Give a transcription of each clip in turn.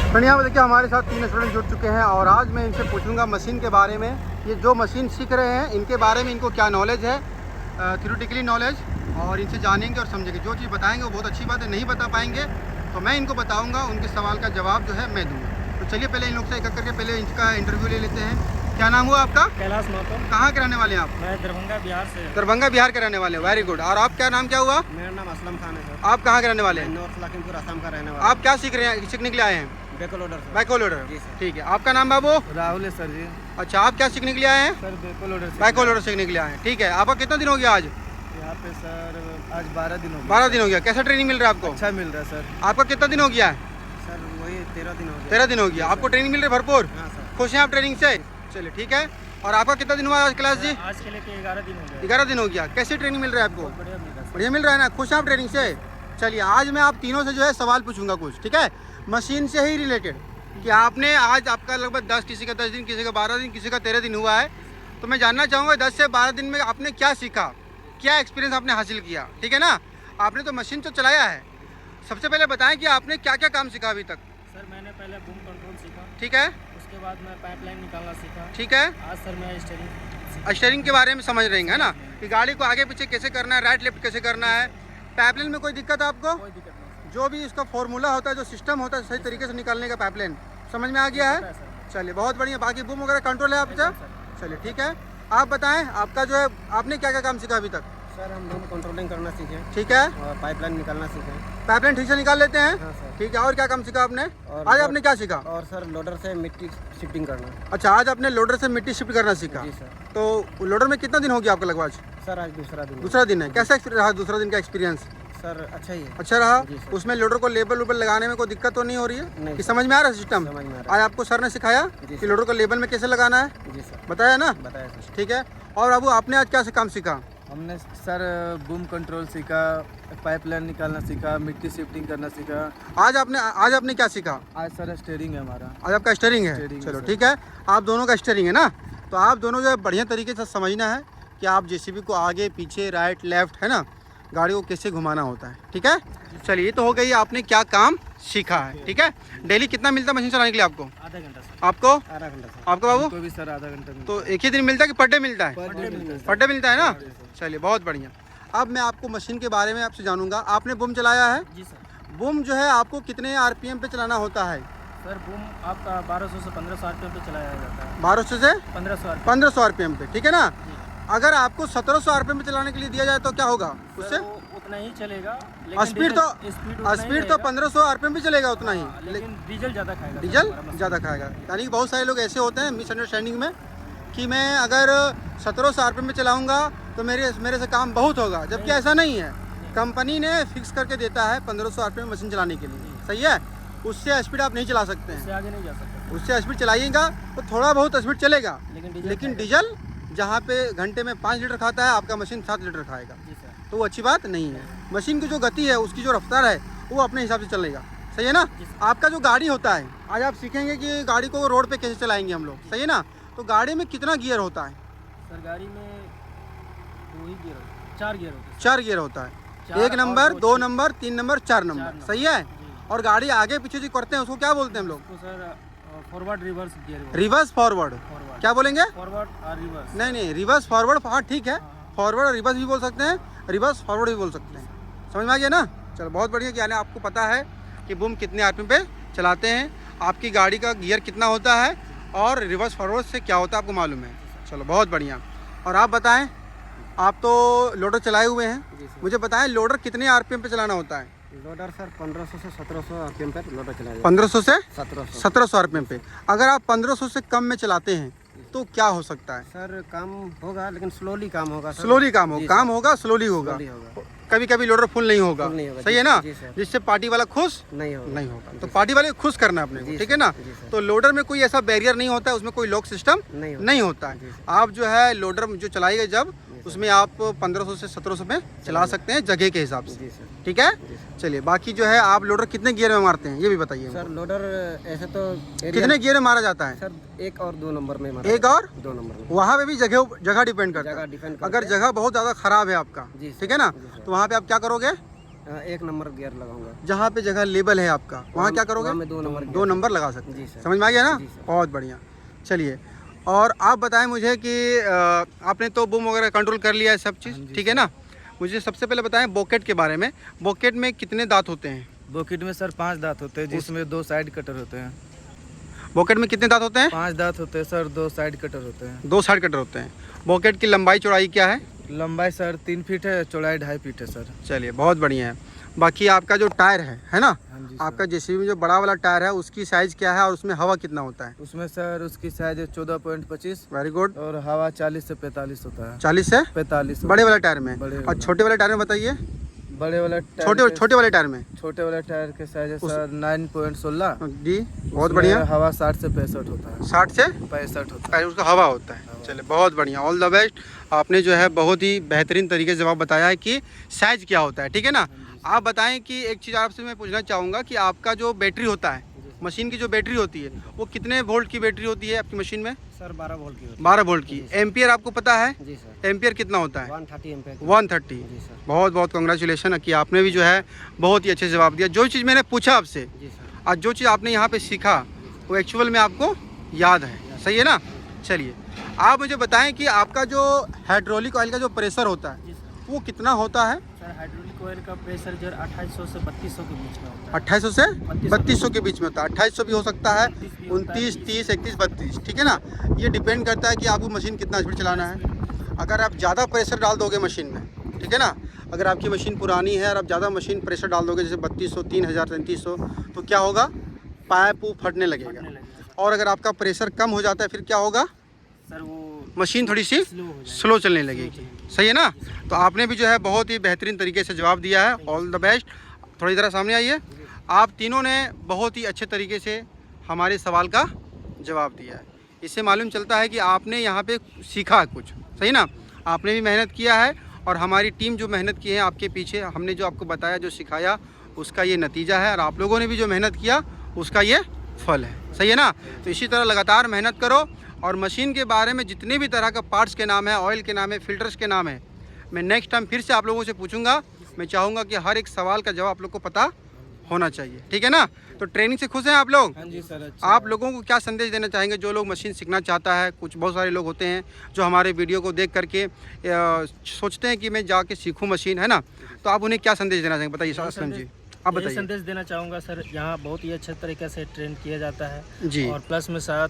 Friend यहाँ पर देखिए हमारे साथ 3 स्टूडेंट जुड़ चुके हैं और आज मैं इनसे पूछूंगा मशीन के बारे में। ये जो मशीन सीख रहे हैं इनके बारे में इनको क्या नॉलेज है, थ्योरेटिकली नॉलेज, और इनसे जानेंगे और समझेंगे। जो चीज़ बताएंगे वो बहुत अच्छी बात है, नहीं बता पाएंगे तो मैं इनको बताऊँगा, उनके सवाल का जवाब जो है मैं दूँगा। तो चलिए पहले इन लोग से एक करके पहले इनका इंटरव्यू ले लेते हैं। क्या नाम हुआ आपका? कैलाश महतो। कहाँ के रहने वाले हैं आप? मैं दरभंगा बिहार से। दरभंगा बिहार के रहने वाले हैं, वेरी गुड। और आप क्या नाम क्या हुआ? मेरा नाम असलम खान है सर। आप कहाँ के रहने वाले हैं? नॉर्थ लखीमपुर असम का रहने वाला। आप क्या सीख रहे हैं, सीखने के लिए आए हैं? बैको लोडर सर। बैको लोडर, जी सर। ठीक है। आपका नाम बाबू? राहुल है सर जी। अच्छा, आप क्या सीखने के लिए आए हैं? सर बैको लोडर। बैको लोडर सीखने के लिए आए हैं, ठीक है। आपका कितना दिन हो गया आज? यहाँ पे सर आज 12 दिन हो गए। 12 दिन हो गया। कैसा ट्रेनिंग मिल रहा है आपको? अच्छा मिल रहा है सर। आपका कितना दिन हो गया है? सर वही 13 दिन हो गया। 13 दिन हो गया। आपको ट्रेनिंग मिल रही है भरपूर? हाँ सर। खुश हैं आप ट्रेनिंग से? चलिए ठीक है। और आपका कितना दिन हुआ आज क्लास जी? आज के लेके 11 दिन हो गया। 11 दिन हो गया। कैसी ट्रेनिंग मिल रहा है आपको? बढ़िया मिल रहा है। बढ़िया मिल रहा है ना? खुश हैं आप ट्रेनिंग से? चलिए आज मैं आप तीनों से जो है सवाल पूछूंगा कुछ, ठीक है, मशीन से ही रिलेटेड। कि आपने आज आपका लगभग 10, किसी का 10 दिन, किसी का 12 दिन, किसी का 13 दिन हुआ है, तो मैं जानना चाहूँगा 10 से 12 दिन में आपने क्या सीखा, क्या एक्सपीरियंस आपने हासिल किया, ठीक है ना? आपने तो मशीन तो चलाया है, सबसे पहले बताएं कि आपने क्या क्या काम सीखा अभी तक। सर मैंने पहले बूम कंट्रोल सीखा। ठीक है। उसके बाद मैं पाइपलाइन निकालना सीखा। ठीक है। आज सर मैं स्टीयरिंग। स्टीयरिंग के बारे में समझ रहे हैं ना, कि गाड़ी को आगे पीछे कैसे करना है, राइट लेफ्ट कैसे करना है। पाइपलाइन में कोई दिक्कत है आपको? कोई दिक्कत नहीं। जो भी इसका फॉर्मूला होता है, जो सिस्टम होता है सही तरीके से निकालने का, पाइपलाइन समझ में आ गया है? चलिए बहुत बढ़िया। बाकी बूम वगैरह कंट्रोल है आपका? चलिए ठीक है। आप बताएं आपका जो है आपने क्या क्या काम सीखा अभी तक? सर हम बूम कंट्रोलिंग करना सीखे ठीक है। और पाइपलाइन निकालना सीखे। पाइपलाइन ठीक से निकाल लेते हैं? हाँ सर। ठीक है। और क्या काम सीखा आपने और आज? आपने क्या सीखा? और सर लोडर से मिट्टी शिफ्टिंग करना। अच्छा, आज आपने लोडर से मिट्टी शिफ्ट करना सीखा। जी सर। तो लोडर में कितना दिन हो गया आपका लगभग? सर आज दूसरा दिन। दूसरा दिन है। कैसा रहा दूसरा दिन का एक्सपीरियंस? सर अच्छा ही है। अच्छा रहा। जी सर। उसमें लोडर को लेबल उबल लगाने में कोई दिक्कत तो नहीं हो रही है? नहीं कि सर। समझ में आ रहा है सिस्टम? समझ में आ रहा आज आपको सर ने सिखाया जी कि सर। लोडर को लेबल में कैसे लगाना है? है। जी सर बताया ना? बताया सर। ठीक है। और बाबू आपने आज क्या से काम सीखा? हमने सर बूम कंट्रोल सीखा, पाइपलाइन निकालना सीखा, मिट्टी शिफ्टिंग करना सीखा। आज आपने क्या सीखा? आज सर स्टीयरिंग है हमारा। आज आपका स्टीयरिंग है? स्टीयरिंग चलो है ठीक है। आप दोनों का स्टीयरिंग है ना, तो आप दोनों जो है बढ़िया तरीके से समझना है कि आप जेसीबी को आगे पीछे राइट लेफ्ट है ना, गाड़ी को कैसे घुमाना होता है, ठीक है। चलिए ये तो हो गई आपने क्या काम सीखा है, ठीक है। डेली कितना मिलता है मशीन चलाने के लिए आपको? आधा घंटा सर। आपको? आधा घंटा सर। आपको बाबू? तो भी सर आधा घंटा मिलता तो एक ही दिन मिलता है कि पर डे मिलता है? है। पर डे मिलता है। पर डे मिलता है ना। चलिए बहुत बढ़िया। अब मैं आपको मशीन के बारे में आपसे जानूंगा। आपने बूम चलाया है? जी सर। बूम जो है आपको कितने आरपीएम पे चलाना होता है? सर बूम आपका 1200 से 1500 आरपीएम पे चलाया जाता है। 1200 से 1500 आरपीएम पे, ठीक है ना। अगर आपको 1700 आरपीएम पे चलाने के लिए दिया जाए तो क्या होगा उससे? उतना ही चलेगा। स्पीड तो 1500 आरपीएम पे चलेगा उतना ही, लेकिन डीजल ज़्यादा खाएगा। डीजल ज़्यादा खाएगा। यानी कि बहुत सारे लोग ऐसे होते हैं मिसअंडरस्टैंडिंग में कि मैं अगर 1700 आरपीएम पे चलाऊंगा तो मेरे से काम बहुत होगा, जबकि ऐसा नहीं है। कंपनी ने फिक्स करके देता है 1500 आरपीएम मशीन चलाने के लिए, सही है। उससे स्पीड आप नहीं चला सकते हैं, उससे आगे नहीं जा सकते। उससे स्पीड चलाइएगा तो थोड़ा बहुत स्पीड चलेगा, लेकिन खाएगा। डीजल जहाँ पे घंटे में 5 लीटर खाता है आपका मशीन 7 लीटर खाएगा, जी सर। तो वो अच्छी बात नहीं है। मशीन की जो गति है, उसकी जो रफ्तार है, वो अपने हिसाब से चलेगा, सही है ना। आपका जो गाड़ी होता है, आज आप सीखेंगे कि गाड़ी को रोड पे कैसे चलाएंगे हम लोग, सही है ना। तो गाड़ी में कितना गियर होता है? सर गाड़ी में 2 ही गियर होते हैं, 4 गियर होते हैं। 4 गियर होता है। 4 1 नंबर, और 2 नंबर, 3 नंबर, 4 नंबर, नंबर। सही है। जी। और गाड़ी आगे पीछे जो करते हैं उसको क्या बोलते हैं हम लोग? उसको sir forward reverse gear. Reverse forward. Forward क्या बोलेंगे? फॉरवर्ड और रिवर्स। नहीं, रिवर्स फॉरवर्ड, हाँ ठीक है। फॉरवर्ड और रिवर्स भी बोल सकते हैं, रिवर्स फॉरवर्ड भी बोल सकते हैं। समझ में आ गया ना। चलो बहुत बढ़िया। कि यानी आपको पता है कि बूम कितने आरपीएम पे चलाते हैं, आपकी गाड़ी का गियर कितना होता है, और रिवर्स फॉरवर्ड से क्या होता है आपको मालूम है। चलो बहुत बढ़िया। और आप बताएं, आप तो लोडर चलाए हुए हैं, मुझे बताएं लोडर कितने आरपीएम पे चलाना होता है? लोडर सर 1500 से 1700 आरपीएम पर लोडर चलाएगा। 1500 से 1700। 1700 आरपीएम पे। अगर आप 1500 से कम में चलाते हैं तो क्या हो सकता है? सर काम होगा, लेकिन स्लोली काम होगा सर। स्लोली काम जी होगा, काम सर। होगा, स्लोली होगा। स्लोली होगा। कभी कभी लोडर फुल नहीं होगा, फुल नहीं होगा, सही है ना। जी सर। जिससे पार्टी वाला खुश नहीं होगा। नहीं होगा, तो पार्टी वाले खुश करना है अपने को, जी ठीक है सर, ना। जी सर। तो लोडर में कोई ऐसा बैरियर नहीं होता है, उसमें कोई लॉक सिस्टम नहीं होता जी है। सर। आप जो है लोडर जो चलाएगा जब, उसमें आप 1500 से 1700 में चला सकते हैं जगह के हिसाब से, जी सर। ठीक है। जी सर। चलिए बाकी जो है आप लोडर कितने गियर में मारते हैं ये भी बताइए। सर लोडर ऐसे तो कितने गियर में मारा जाता है? सर 1 और 2 नंबर में मारा। 1 और 2 नंबर में। वहाँ पे भी जगह डिपेंड करता जगह है। डिपेंड करता अगर है। जगह बहुत ज़्यादा खराब है आपका, जी सर। ठीक है ना, जी सर। तो वहाँ पे आप क्या करोगे? 1 नंबर गियर लगाऊंगा। जहाँ पे जगह लेबल है आपका वहाँ क्या करोगे? मैं 2 नंबर 2 नंबर लगा सकते जी हैं। सर। समझ में आ गया ना? जी सर। बहुत बढ़िया। चलिए, और आप बताएं मुझे कि आपने तो बूम वगैरह कंट्रोल कर लिया है सब चीज़, हाँ जी ठीक है ना? मुझे सबसे पहले बताएं बॉकेट के बारे में। बॉकेट में कितने दांत होते हैं? बॉकेट में सर 5 दांत होते हैं, जिसमें 2 साइड कटर होते हैं। बॉकेट में कितने दांत होते हैं? 5 दांत होते हैं सर, 2 साइड कटर होते हैं। 2 साइड कटर होते हैं। बॉकेट की लंबाई चौड़ाई क्या है? लंबाई सर 3 फीट है, चौड़ाई 2.5 फीट है सर। चलिए, बहुत बढ़िया है। बाकी आपका जो टायर है ना? हाँ जी आपका जेसीबी में जो बड़ा वाला टायर है उसकी साइज़ क्या है और उसमें हवा कितना होता है? उसमें सर उसकी साइज 14.25 वेरी गुड। और हवा 40 से 45 होता है। 40 से 45 बड़े वाले टायर में। बड़े और वाला। छोटे वाले टायर में बताइए। बड़े वाला टायर छोटे छोटे वाले टायर में छोटे वाला टायर के साइज है सर 9.16। जी, बहुत उसमें बढ़िया। हवा 60 से 65 होता है। 60 से 65 होता पहले उसका हवा होता है। चलिए, बहुत बढ़िया, ऑल द बेस्ट। आपने जो है बहुत ही बेहतरीन तरीके से जवाब बताया है कि साइज़ क्या होता है, ठीक है ना? आप बताएं कि एक चीज़ आपसे मैं पूछना चाहूँगा कि आपका जो बैटरी होता है, मशीन की जो बैटरी होती है, वो कितने वोल्ट की बैटरी होती है आपकी मशीन में? सर 12 वोल्ट की होती 12 वोल्ट की। एम्पियर आपको पता है? है। जी सर। एम्पियर कितना होता है? 130 एम्पीयर की। 130। जी सर। बहुत बहुत कंग्रेचुलेशन कि आपने भी जो है बहुत ही अच्छे से जवाब दिया। जो चीज़ मैंने पूछा आपसे जी सर। और जो चीज़ आपने यहाँ पे सीखा वो एक्चुअल में आपको याद है, सही है ना? चलिए, आप मुझे बताएं कि आपका जो हाइड्रोलिक ऑयल का जो प्रेशर होता है जी सर। वो कितना होता है? सर हाइड्रोलिक ऑयल का प्रेशर जो 2800 से 3200 के बीच में होता है। 2800 से 3200 के बीच में होता है। 2800 भी हो सकता है, 29, 30, 31, 32, ठीक है ना? ये डिपेंड करता है कि आपको मशीन कितना स्पीड चलाना है। अगर आप ज़्यादा प्रेशर डाल दोगे मशीन में, ठीक है ना? अगर आपकी मशीन पुरानी है और आप ज़्यादा मशीन प्रेशर डाल दोगे जैसे 3200, 3000, 3300, तो क्या होगा? पाइप फटने लगेगा। और अगर आपका प्रेशर कम हो जाता है फिर क्या होगा? सर वो मशीन थोड़ी सी स्लो हो जाएगा। स्लो चलने लगेगी, सही है ना? तो आपने भी जो है बहुत ही बेहतरीन तरीके से जवाब दिया है। All the best. थोड़ी देर सामने आइए। आप तीनों ने बहुत ही अच्छे तरीके से हमारे सवाल का जवाब दिया है। इससे मालूम चलता है कि आपने यहाँ पे सीखा कुछ, सही ना? आपने भी मेहनत किया है और हमारी टीम जो मेहनत की है आपके पीछे, हमने जो आपको बताया, जो सिखाया, उसका ये नतीजा है। और आप लोगों ने भी जो मेहनत किया उसका ये फल है, सही है ना? तो इसी तरह लगातार मेहनत करो। और मशीन के बारे में जितने भी तरह का पार्ट्स के नाम है, ऑयल के नाम है, फिल्टर्स के नाम है, मैं नेक्स्ट टाइम फिर से आप लोगों से पूछूंगा। मैं चाहूँगा कि हर एक सवाल का जवाब आप लोग को पता होना चाहिए, ठीक है ना? तो ट्रेनिंग से खुश हैं आप लोग? हाँ जी सर। अच्छा। आप लोगों को क्या संदेश देना चाहेंगे जो लोग मशीन सीखना चाहता है? कुछ बहुत सारे लोग होते हैं जो हमारे वीडियो को देख करके सोचते हैं कि मैं जाके सीखूं मशीन, है ना? तो आप उन्हें क्या संदेश देना चाहेंगे? बताइए असलम जी, आप यही बताइए। संदेश देना चाहूँगा सर, यहाँ बहुत ही अच्छे तरीके से ट्रेन किया जाता है जी। और प्लस में साथ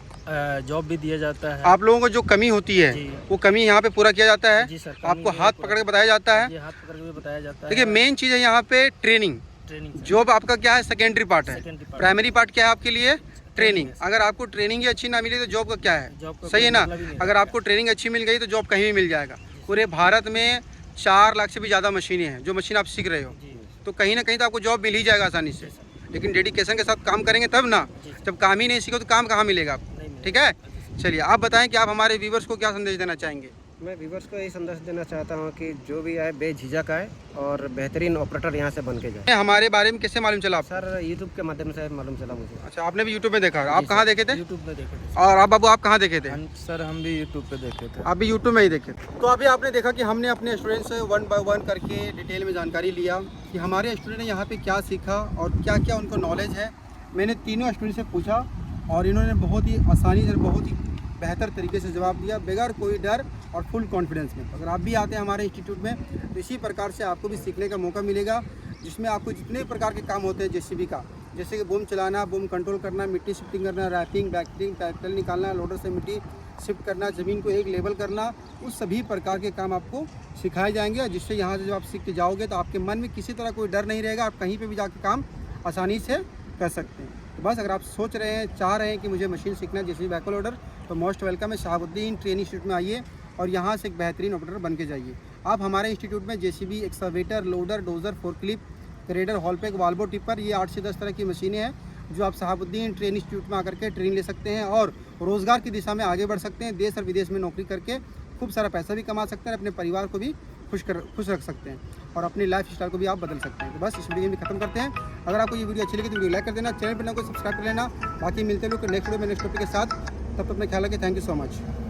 जॉब भी दिया जाता है। आप लोगों को जो कमी होती है जी। वो कमी यहाँ पे पूरा किया जाता है। जी सर। आपको हाथ पकड़ के बताया जाता है। जी, हाथ पकड़ के भी बताया जाता है। देखिए, मेन चीज़ है यहाँ पे ट्रेनिंग। Training sir. जॉब आपका क्या है? सेकेंडरी पार्ट है। Secondary part। प्राइमरी पार्ट क्या है आपके लिए? ट्रेनिंग। ट्रेनिंग। अगर आपको ट्रेनिंग ही अच्छी ना मिली तो जॉब का क्या है? जॉब का सही है कोई ना? मतलब ही नहीं अगर रहता। आपको ट्रेनिंग अच्छी मिल गई तो जॉब कहीं भी मिल जाएगा। पूरे भारत में 4 लाख से भी ज़्यादा मशीनें हैं जो मशीन आप सीख रहे हो, जी तो कहीं ना कहीं तो आपको जॉब मिल ही जाएगा आसानी से। लेकिन डेडिकेशन के साथ काम करेंगे तब ना। जब काम ही नहीं सीखो तो काम कहाँ मिलेगा आपको? नहीं मिलेगा। ठीक है, चलिए आप बताएं कि आप हमारे व्यूवर्स को क्या संदेश देना चाहेंगे? मैं व्यूवर्स को यही संदेश देना चाहता हूँ कि जो भी आए बेझिझक आए और बेहतरीन ऑपरेटर यहाँ से बन के जाए। हमारे बारे में कैसे मालूम चला आपको? सर यूट्यूब के माध्यम से मालूम चला मुझे। अच्छा, आपने भी यूट्यूब में देखा? आप कहाँ देखे थे? यूट्यूब पे देखे थे। और आप बाबू आप कहाँ देखे थे? सर हम भी यूट्यूब पे देखे थे। आप भी यूट्यूब में ही देखे। तो अभी आपने देखा कि हमने अपने स्टूडेंट से 1 बाय 1 करके डिटेल में जानकारी लिया कि हमारे स्टूडेंट ने यहाँ पे क्या सीखा और क्या क्या उनको नॉलेज है। मैंने तीनों स्टूडेंट से पूछा और इन्होंने बहुत ही आसानी से, बहुत ही बेहतर तरीके से जवाब दिया, बगैर कोई डर और फुल कॉन्फिडेंस में। अगर आप भी आते हैं हमारे इंस्टीट्यूट में तो इसी प्रकार से आपको भी सीखने का मौका मिलेगा, जिसमें आपको जितने प्रकार के काम होते हैं जेसीबी का, जैसे कि बूम चलाना, बूम कंट्रोल करना, मिट्टी शिफ्टिंग करना, रैपिंग, बैकटिंग, ट्रैक्टर निकालना, लोडर से मिट्टी शिफ्ट करना, ज़मीन को एक लेवल करना, उस सभी प्रकार के काम आपको सिखाए जाएंगे। जिससे यहाँ से जब आप सीख के जाओगे तो आपके मन में किसी तरह कोई डर नहीं रहेगा, आप कहीं पर भी जाके काम आसानी से कर सकते हैं। तो बस अगर आप सोच रहे हैं, चाह रहे हैं कि मुझे मशीन सीखना है जेसीबी बैकहोल लोडर, तो मोस्ट वेलकम है। शहाबुद्दीन ट्रेनिंग इंस्टीट्यूट में आइए और यहाँ से एक बेहतरीन ऑपरेटर बन के जाइए। आप हमारे इंस्टीट्यूट में JCB, excavator, loader, dozer, forklift, grader, haul pack, Volvo, tipper, ये 8 से 10 तरह की मशीनें हैं जो आप शहाबुद्दीन ट्रेनिंग इंस्टीट्यूट में आकर के ट्रेनिंग ले सकते हैं और रोज़गार की दिशा में आगे बढ़ सकते हैं। देश और विदेश में नौकरी करके खूब सारा पैसा भी कमा सकते हैं, अपने परिवार को भी खुश रख सकते हैं और अपनी लाइफ स्टाइल को भी आप बदल सकते हैं। तो बस इस वीडियो में खत्म करते हैं। अगर आपको ये वीडियो अच्छी लगी तो वीडियो लाइक कर देना, चैनल पर ना कोई सब्सक्राइब कर लेना। बाकी मिलते हैं लोग नेक्स्ट वीडियो में नेक्स्ट टॉपिक के साथ। तब तक अपना ख्याल रखें। Thank you so much.